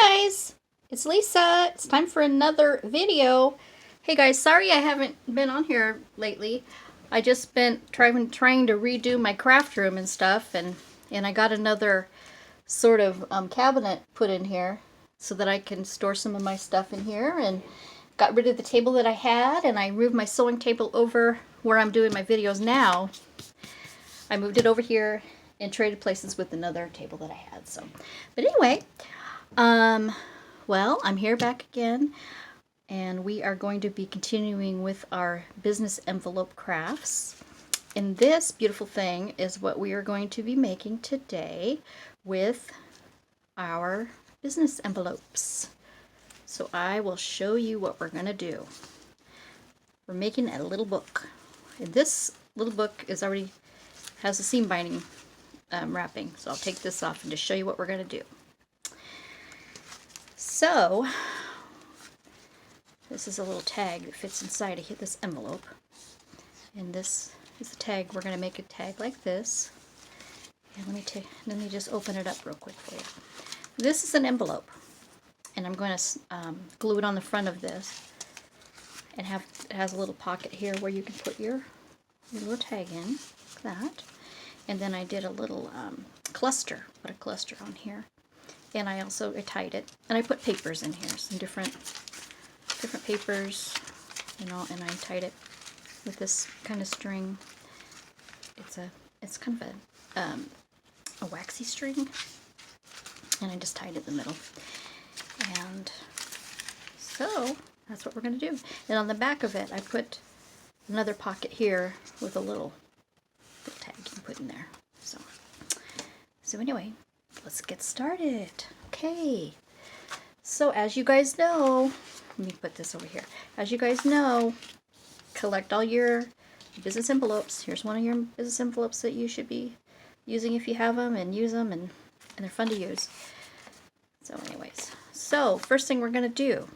Hi guys, it's Lisa. It's time for another video. Hey guys, sorry I haven't been on here lately. I just been trying to redo my craft room and stuff, and I got another sort of cabinet put in here so that I can store some of my stuff in here, and got rid of the table that I had, and I moved my sewing table over where I'm doing my videos now. I moved it over here and traded places with another table that I had. So, but anyway, um, well, I'm here back again, and we are going to be continuing with our business envelope crafts. And this beautiful thing is what we are going to be making today with our business envelopes. So I will show you what we're going to do. We're making a little book. And this little book is already has a seam binding wrapping. So I'll take this off and just show you what we're going to do. So this is a little tag that fits inside of this envelope. And this is the tag. We're going to make a tag like this. And let me just open it up real quick for you. This is an envelope. And I'm going to glue it on the front of this. And it has a little pocket here where you can put your little tag in, like that. And then I did a little cluster, put a cluster on here. And I tied it, and I put papers in here, some different papers, you know, and I tied it with this kind of string. It's kind of a waxy string, and I just tied it in the middle. And so that's what we're going to do. And on the back of it, I put another pocket here with a little tag you can put in there. So anyway, let's get started. Okay. So as you guys know, let me put this over here. As you guys know, collect all your business envelopes. Here's one of your business envelopes that you should be using if you have them, and use them, and they're fun to use. So anyways, so first thing we're going to do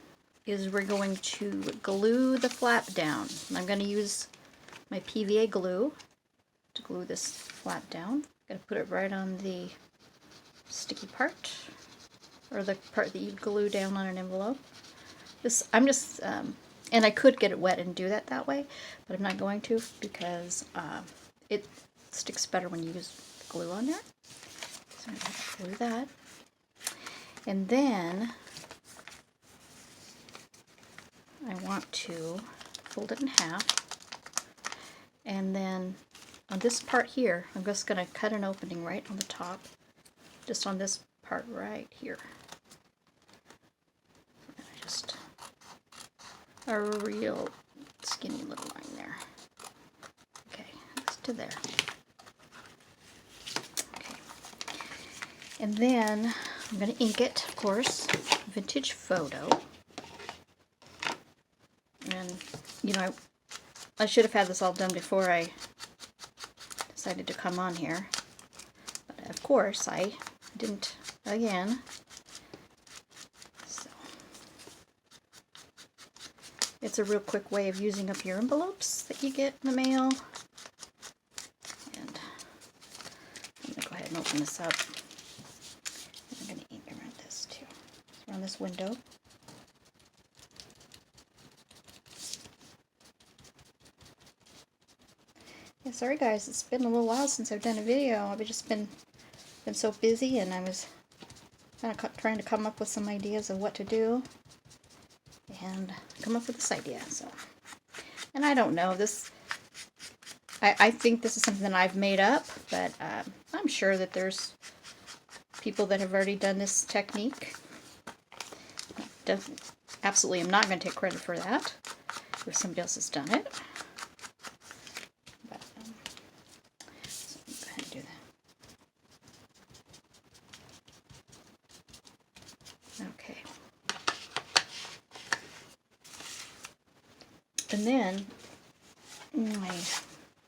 is we're going to glue the flap down. And I'm going to use my PVA glue to glue this flap down. I'm going to put it right on the sticky part, or the part that you glue down on an envelope. I'm just, and I could get it wet and do that way, but I'm not going to, because it sticks better when you use glue on there. So I'm going to glue that. And then I want to fold it in half. And then on this part here, I'm just going to cut an opening right on the top, just on this part right here. Just a real skinny little line there. Okay, just to there. Okay. And then I'm going to ink it, of course, Vintage Photo. And, you know, I should have had this all done before I decided to come on here. But of course, I didn't again. So it's a real quick way of using up your envelopes that you get in the mail. And I'm going to go ahead and open this up. And I'm going to ink around this too. Around this window. Yeah, sorry guys, it's been a little while since I've done a video. I've just been so busy, and I was kind of trying to come up with some ideas of what to do, and come up with this idea. So, and I don't know, this, I think this is something that I've made up, but I'm sure that there's people that have already done this technique. Absolutely, I'm not going to take credit for that if somebody else has done it. Okay. And then I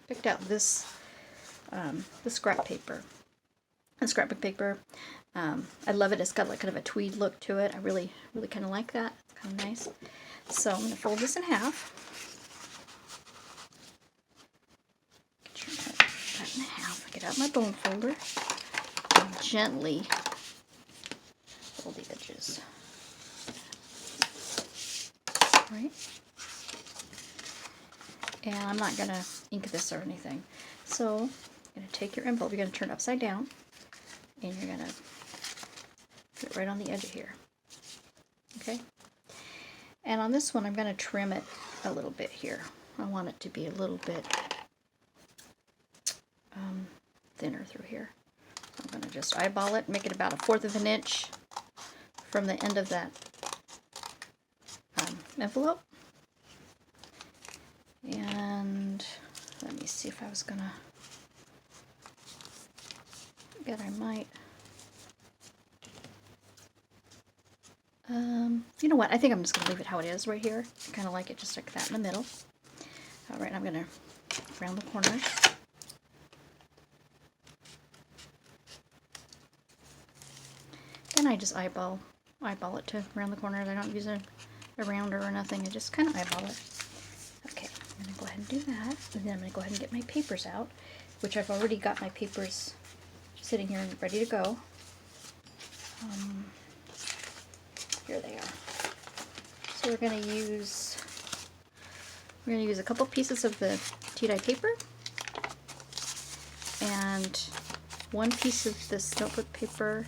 picked out this scrap paper. And scrapbook paper. I love it. It's got like kind of a tweed look to it. I really kind of like that. It's kind of nice. So I'm going to fold this in half. Cut that in half. Get out my bone folder. And gently bevel the edges. Right? And I'm not going to ink this or anything. So you're going to take your envelope, you're going to turn it upside down, and you're going to put it right on the edge of here. Okay? And on this one, I'm going to trim it a little bit here. I want it to be a little bit thinner through here. I'm going to just eyeball it, make it about 1/4 of an inch from the end of that envelope. And let me see if I was going to, again, I might, you know what, I think I'm just going to leave it how it is right here. I kind of like it just like that in the middle. All right, I'm going to round the corners. And I just eyeball it to round the corners. I don't use a rounder or nothing. I just kind of eyeball it. Okay, I'm going to go ahead and do that. And then I'm going to go ahead and get my papers out, which I've already got my papers sitting here and ready to go. Here they are. So we're going to use a couple pieces of the tea-dye paper and one piece of this notebook paper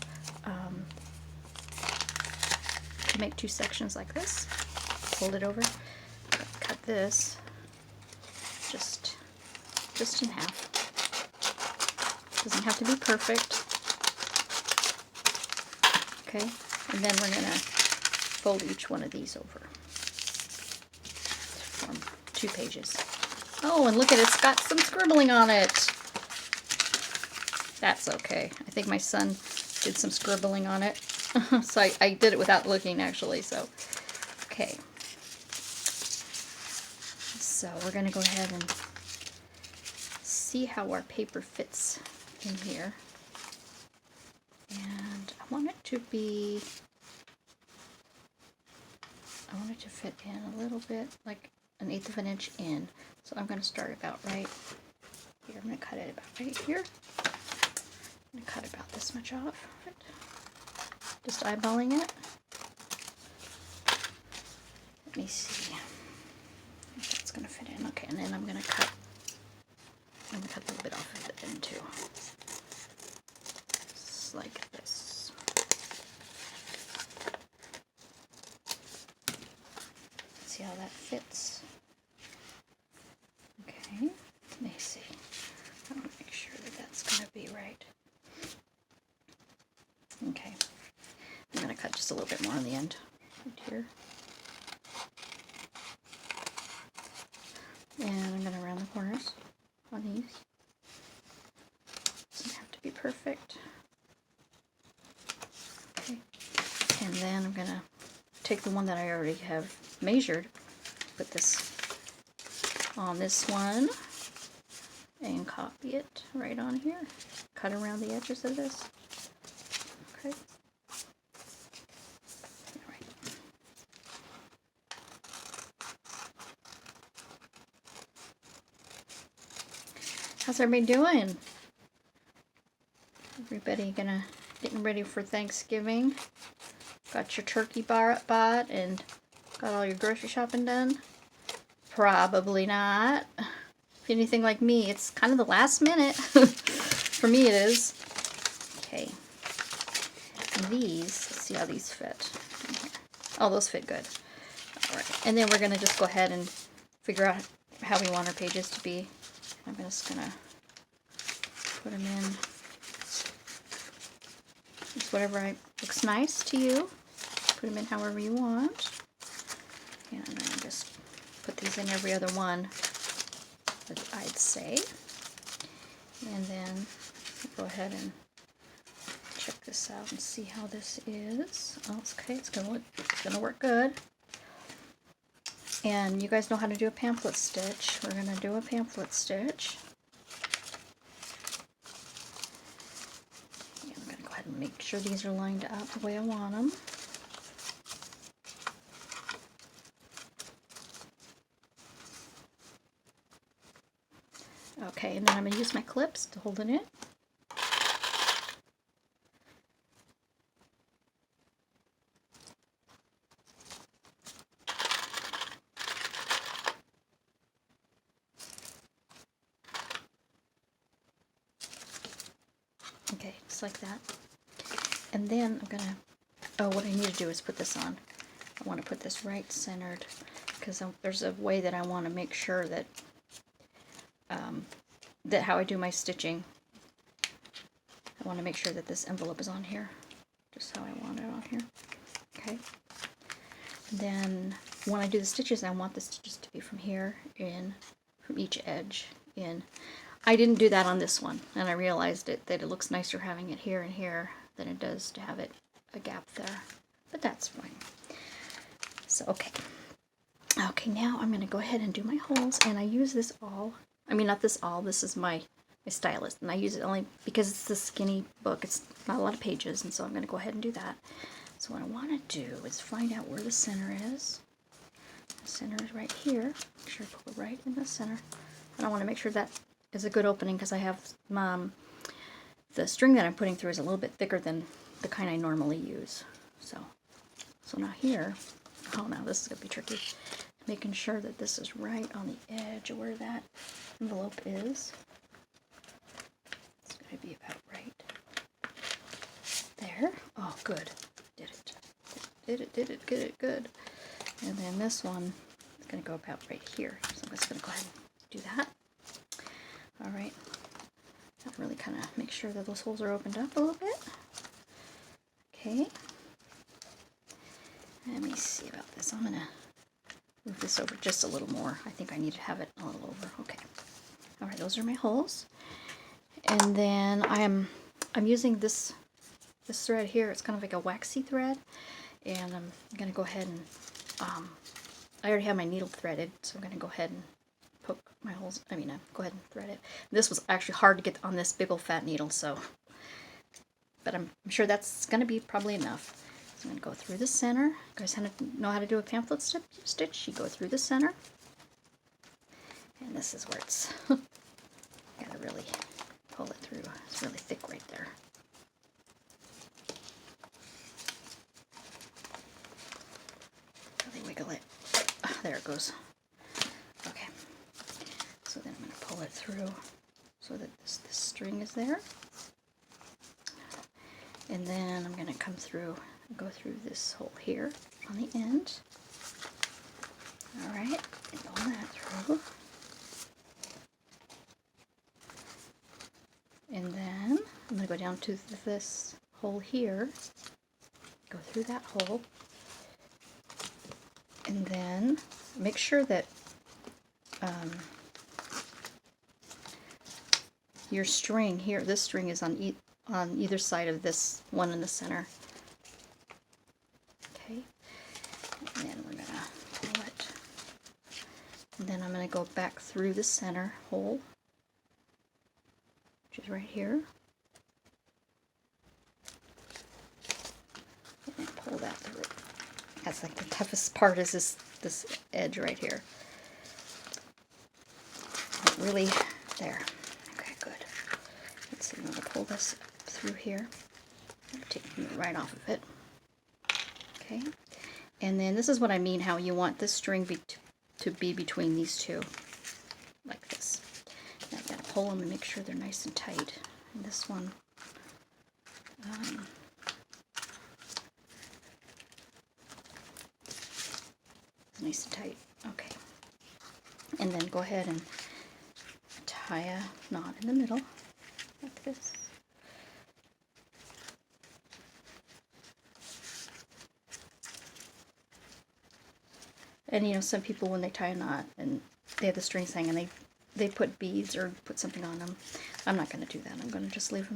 to make 2 sections like this. Fold it over, cut this just in half. Doesn't have to be perfect. Okay, and then we're gonna fold each one of these over. Form 2 pages. Oh, and look at it, it's got some scribbling on it. That's okay. I think my son did some scribbling on it. So I did it without looking, actually, so. Okay. So we're going to go ahead and see how our paper fits in here. And I want it to fit in a little bit, like 1/8 of an inch in. So I'm going to start about right here. I'm going to cut it about right here. I'm going to cut about this much off. Just eyeballing it. Let me see if that's going to fit in. Okay, and then I'm going to cut a little bit off of it then too. Just like this. See how that fits? Okay, let me see. I want to make sure that that's going to be right. Okay, I'm going to cut just a little bit more on the end right here. And I'm going to round the corners on these. Doesn't have to be perfect. Okay, and then I'm going to take the one that I already have measured, put this on this one, and copy it right on here. Cut around the edges of this. Okay. All right. How's everybody doing? Everybody getting ready for Thanksgiving? Got your turkey bought and got all your grocery shopping done? Probably not. If anything like me, it's kind of the last minute. For me it is. Okay. And these, let's see how these fit. Oh, those fit good. Alright. And then we're going to just go ahead and figure out how we want our pages to be. I'm just going to put them in. Just whatever looks nice to you. Put them in however you want. And then just put these in every other one, I'd say. And then go ahead and check this out and see how this is. Oh, it's okay. It's gonna work good. And you guys know how to do a pamphlet stitch. We're gonna do a pamphlet stitch. And I'm gonna go ahead and make sure these are lined up the way I want them. Okay, and then I'm going to use my clips to hold it in. just like that. And then I'm gonna, oh, what I need to do is put this on. I want to put this right centered, because there's a way that I want to make sure that, that how I do my stitching, I want to make sure that this envelope is on here, just how I want it on here. Okay. And then when I do the stitches, I want the stitches to be from here in, from each edge in. I didn't do that on this one, and I realized that it looks nicer having it here and here than it does to have it a gap there, but that's fine. So, okay. Okay, now I'm going to go ahead and do my holes, and I use this all, I mean not this all, this is my stylus, and I use it only because it's a skinny book, it's not a lot of pages, and so I'm going to go ahead and do that. So what I want to do is find out where the center is. The center is right here. Make sure I pull it right in the center. And I want to make sure that is a good opening, because I have the string that I'm putting through is a little bit thicker than the kind I normally use. So now here, oh, now this is going to be tricky. Making sure that this is right on the edge of where that envelope is. It's going to be about right there. Oh, good. Did it, good. And then this one is going to go about right here. So I'm just going to go ahead and do that. All right. That really kind of make sure that those holes are opened up a little bit. Okay. Let me see about this. I'm going to move this over just a little more. I think I need to have it a little over. Okay. All right, those are my holes. And then I'm using this thread here. It's kind of like a waxy thread. And I'm going to go ahead and, I already have my needle threaded, so I'm going to go ahead and poke my holes, go ahead and thread it. This was actually hard to get on this big old fat needle, so, but I'm sure that's going to be probably enough. So I'm going to go through the center. You guys know how to do a pamphlet stitch. You go through the center. And this is where it's, got to really pull it through. It's really thick right there. Really wiggle it. There it goes. Okay. So then I'm going to pull it through so that this string is there. And then I'm going to come through and go through this hole here on the end. Alright, and pull that through. And then I'm going to go down to this hole here, go through that hole, and then make sure that your string here, this string is on either side of this one in the center. Okay, and then we're going to pull it. And then I'm going to go back through the center hole, which is right here. And then pull that through. That's like the toughest part, is this edge right here. Really, there. Okay, good. Let's see, I'm going to pull this through here. Taking it right off of it. Okay. And then this is what I mean, how you want this string to be between these two. Like this. Now I've got to pull them and make sure they're nice and tight. And this one, nice and tight. Okay. And then go ahead and tie a knot in the middle, like this. And you know, some people, when they tie a knot and they have the strings hanging, they put beads or put something on them. I'm not going to do that. I'm going to just leave them